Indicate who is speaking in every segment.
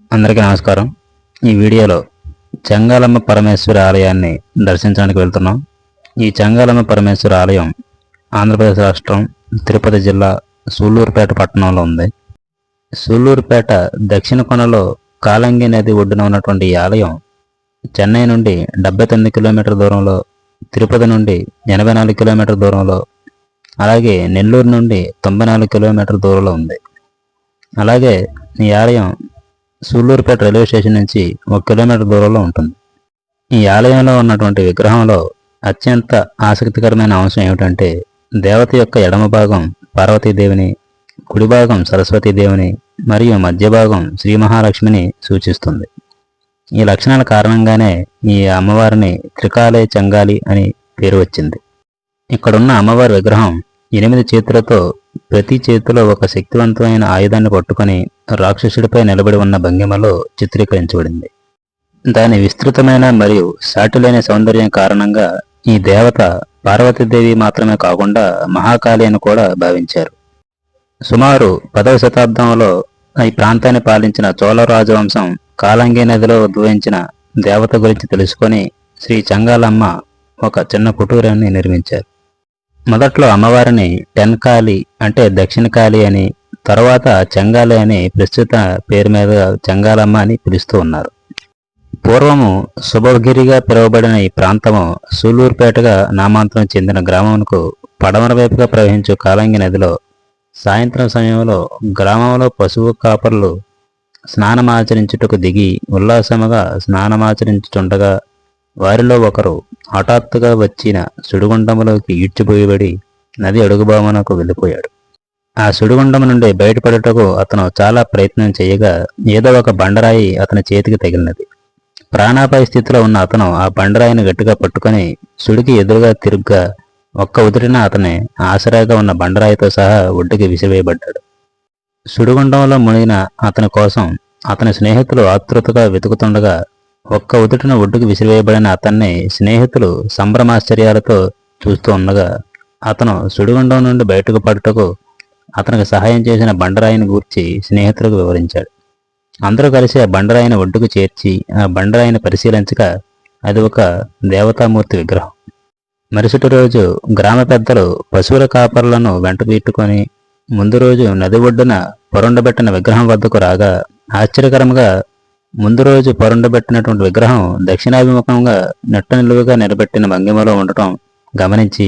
Speaker 1: అందరికీ నమస్కారం. ఈ వీడియోలో చెంగాలమ్మ పరమేశ్వరి ఆలయాన్ని దర్శించడానికి వెళ్తున్నాం. ఈ చెంగాలమ్మ పరమేశ్వరి ఆలయం ఆంధ్రప్రదేశ్ రాష్ట్రం తిరుపతి జిల్లా సూళ్లూరుపేట పట్టణంలో ఉంది. సూళ్లూరుపేట దక్షిణ కొనలో కాలంగి నది ఒడ్డున ఉన్నటువంటి ఈ ఆలయం చెన్నై నుండి 79 కిలోమీటర్ల దూరంలో, తిరుపతి నుండి 84 కిలోమీటర్ల దూరంలో, అలాగే నెల్లూరు నుండి 94 కిలోమీటర్ల దూరంలో ఉంది. అలాగే ఈ ఆలయం సూళ్లూరుపేట రైల్వే స్టేషన్ నుంచి 1 కిలోమీటర్ దూరంలో ఉంటుంది. ఈ ఆలయంలో ఉన్నటువంటి విగ్రహంలో అత్యంత ఆసక్తికరమైన అంశం ఏమిటంటే, దేవత యొక్క ఎడమ భాగం పార్వతీదేవిని, కుడి భాగం సరస్వతీదేవిని మరియు మధ్య భాగం శ్రీ మహాలక్ష్మిని సూచిస్తుంది. ఈ లక్షణాల కారణంగానే ఈ అమ్మవారిని త్రికాలే చెంగాలి అని పేరు వచ్చింది. ఇక్కడున్న అమ్మవారి విగ్రహం 8 చేతులతో, ప్రతి చేతిలో ఒక శక్తివంతమైన ఆయుధాన్ని పట్టుకొని రాక్షసుడిపై నిలబడి ఉన్న భంగిమలో చిత్రీకరించబడింది. దాని విస్తృతమైన మరియు సాటిలేని సౌందర్యం కారణంగా ఈ దేవత పార్వతీదేవి మాత్రమే కాకుండా మహాకాళి అని కూడా భావించారు. సుమారు 10వ శతాబ్దంలో ఈ ప్రాంతాన్ని పాలించిన చోళ రాజవంశం కాలంగి నదిలో ఉద్భవించిన దేవత గురించి తెలుసుకొని శ్రీ చెంగాలమ్మ ఒక చిన్న కుటీరాన్ని నిర్మించారు. మొదట్లో అమ్మవారిని టెన్కాళి అంటే దక్షిణ కాళి అని, తర్వాత చెంగాలి అని ప్రస్తుత పేరు మీద చెంగాలమ్మ అని పిలుస్తూ ఉన్నారు. పూర్వము శుభగిరిగా పిలువబడిన ఈ ప్రాంతము సూళ్లూరుపేటగా నామాంతరం చెందిన గ్రామంకు పడమర వైపుగా ప్రవహించు కాలంగి నదిలో సాయంత్రం సమయంలో గ్రామంలో పశువు కాపర్లు స్నానమాచరించుటకు దిగి ఉల్లాసముగా స్నానమాచరించుచుండగా వారిలో ఒకరు హఠాత్తుగా వచ్చిన సుడిగుండములోకి ఈడ్చిపోయబడి నది అడుగుభాగమునకు వెళ్ళిపోయాడు. ఆ సుడిగుండము నుండి బయటపడుటకు అతను చాలా ప్రయత్నం చేయగా ఏదో ఒక బండరాయి అతని చేతికి తగిలినది. ప్రాణాపాయ స్థితిలో ఉన్న అతను ఆ బండరాయిని గట్టిగా పట్టుకొని సుడికి ఎదురుగా తిరుగ్గా ఒక్క ఉదుటిన అతని ఆసరాగా ఉన్న బండరాయితో సహా ఒడ్డుకి విసివేయబడ్డాడు. సుడిగుండంలో మునిగిన అతని కోసం అతని స్నేహితులు ఆతృతగా వెతుకుతుండగా ఒక్క ఉదుటిన ఒడ్డుకు విసిరివేయబడిన అతన్ని స్నేహితులు సంభ్రమాశ్చర్యాలతో చూస్తూ ఉండగా అతను సుడిగుండం నుండి బయటకు పడుటకు అతనికి సహాయం చేసిన బండరాయిని గూర్చి స్నేహితులకు వివరించాడు. అందరూ కలిసి ఆ బండరాయిని ఒడ్డుకు చేర్చి ఆ బండరాయిని పరిశీలించగా అది ఒక దేవతామూర్తి విగ్రహం. మరుసటి రోజు గ్రామ పెద్దలు పశువుల కాపర్లను వెంట పెట్టుకొని ముందు రోజు నది ఒడ్డున పొరుండబెట్టిన విగ్రహం వద్దకు రాగా ఆశ్చర్యకరంగా ముందు రోజు పొరుండబెట్టినటువంటి విగ్రహం దక్షిణాభిముఖంగా నెట్ట నిలువుగా నిలబెట్టిన భంగిమలో ఉండటం గమనించి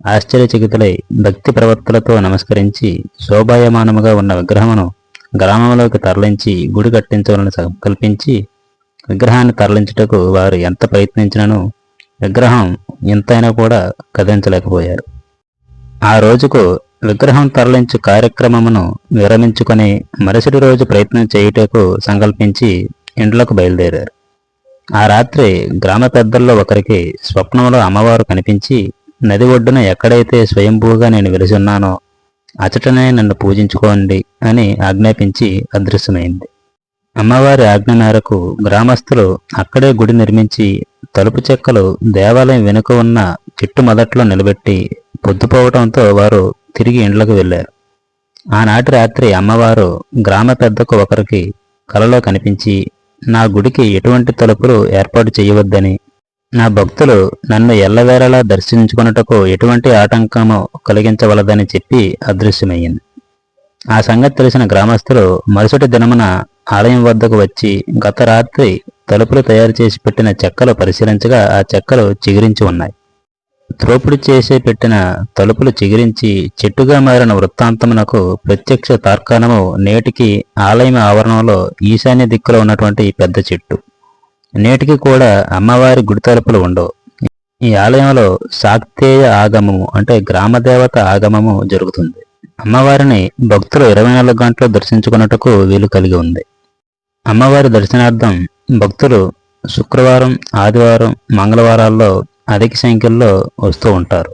Speaker 1: ఆశ్చర్యచకితులై భక్తి ప్రవర్తనతో నమస్కరించి శోభాయమానముగా ఉన్న విగ్రహమును గ్రామంలోకి తరలించి గుడి కట్టించవాలని సంకల్పించి విగ్రహాన్ని తరలించుటకు వారు ఎంత ప్రయత్నించినను విగ్రహం ఎంతైనా కూడా కదిలించలేకపోయారు. ఆ రోజుకు విగ్రహం తరలించు కార్యక్రమమును విరమించుకొని మరుసటి రోజు ప్రయత్నం చేయుటకు సంకల్పించి ఇండ్లకు బయలుదేరారు. ఆ రాత్రి గ్రామ పెద్దల్లో ఒకరికి స్వప్నంలో అమ్మవారు కనిపించి నది ఒడ్డున ఎక్కడైతే స్వయంభూగా నేను వెలిసి ఉన్నానో అచటనే నన్ను పూజించుకోండి అని ఆజ్ఞాపించి అదృశ్యమైంది. అమ్మవారి ఆజ్ఞ మేరకు గ్రామస్తులు అక్కడే గుడి నిర్మించి తలుపు చెక్కలు దేవాలయం వెనుక ఉన్న చెట్టు మొదట్లో నిలబెట్టి పొద్దుపోవటంతో వారు తిరిగి ఇండ్లకు వెళ్ళారు. ఆనాటి రాత్రి అమ్మవారు గ్రామ పెద్దకు ఒకరికి కలలో కనిపించి నా గుడికి ఎటువంటి తలుపులు ఏర్పాటు చేయవద్దని, నా భక్తులు నన్ను ఎల్లవేళలా దర్శించుకున్నటకు ఎటువంటి ఆటంకము కలిగించవలదని చెప్పి అదృశ్యమయ్యింది. ఆ సంగతి తెలిసిన గ్రామస్తులు మరుసటి దినమున ఆలయం వద్దకు వచ్చి గత రాత్రి తలుపులు తయారు చేసి పెట్టిన చెక్కలు పరిశీలించగా ఆ చెక్కలు చిగురించి ఉన్నాయి. త్రోపుడు చేసి పెట్టిన తలుపులు చిగురించి చెట్టుగా మారిన వృత్తాంతమునకు ప్రత్యక్ష తార్కాణము నేటికి ఆలయం ఆవరణంలో ఈశాన్య దిక్కులో ఉన్నటువంటి ఈ పెద్ద చెట్టు. నేటికి కూడా అమ్మవారి గుడి తలుపులు ఉండవు. ఈ ఆలయంలో శాక్తేయ ఆగమము అంటే గ్రామదేవత ఆగమము జరుగుతుంది. అమ్మవారిని భక్తులు 24 గంటలు దర్శించుకున్నట్టుకు వీలు కలిగి ఉంది. అమ్మవారి దర్శనార్థం భక్తులు శుక్రవారం, ఆదివారం, మంగళవారాల్లో అధిక సంఖ్యలో వస్తూ ఉంటారు.